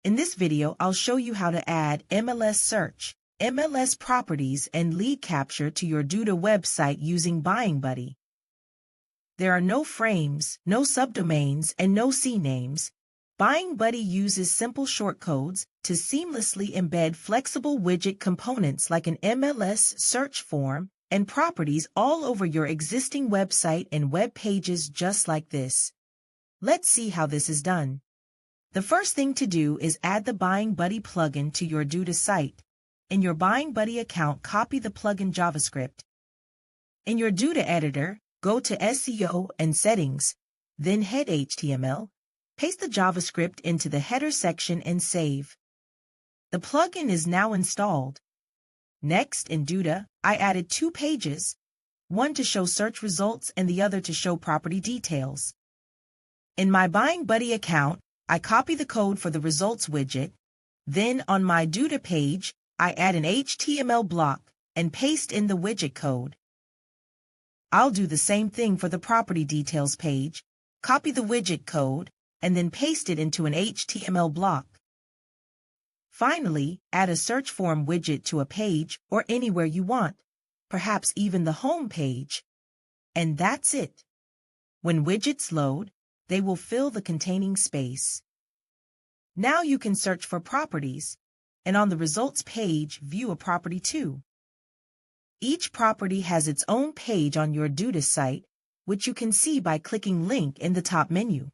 In this video, I'll show you how to add MLS search, MLS properties, and lead capture to your Duda website using Buying Buddy. There are no frames, no subdomains, and no CNAMEs. Buying Buddy uses simple shortcodes to seamlessly embed flexible widget components like an MLS search form and properties all over your existing website and web pages just like this. Let's see how this is done. The first thing to do is add the Buying Buddy plugin to your Duda site. In your Buying Buddy account, copy the plugin JavaScript. In your Duda editor, go to SEO and Settings, then head HTML. Paste the JavaScript into the header section and save. The plugin is now installed. Next, in Duda, I added 2 pages, one to show search results and the other to show property details. In my Buying Buddy account, I copy the code for the results widget. Then on my Duda page, I add an HTML block and paste in the widget code. I'll do the same thing for the property details page, copy the widget code, and then paste it into an HTML block. Finally, add a search form widget to a page or anywhere you want, perhaps even the home page. And that's it. When widgets load, they will fill the containing space. Now you can search for properties, and on the results page, view a property too. Each property has its own page on your Duda site, which you can see by clicking link in the top menu.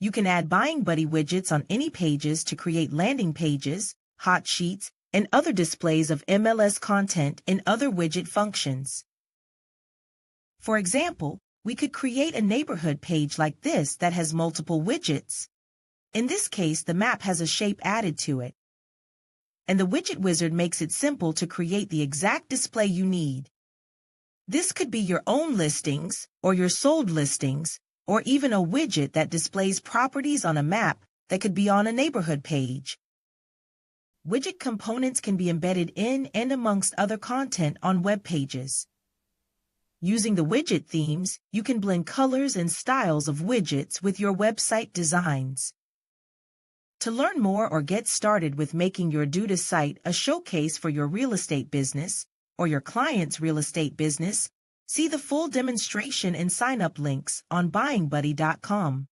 You can add Buying Buddy widgets on any pages to create landing pages, hot sheets, and other displays of MLS content in other widget functions. For example, we could create a neighborhood page like this that has multiple widgets. In this case, the map has a shape added to it. And the widget wizard makes it simple to create the exact display you need. This could be your own listings, or your sold listings, or even a widget that displays properties on a map that could be on a neighborhood page. Widget components can be embedded in and amongst other content on web pages. Using the widget themes, you can blend colors and styles of widgets with your website designs. To learn more or get started with making your Duda site a showcase for your real estate business or your client's real estate business, see the full demonstration and sign-up links on buyingbuddy.com.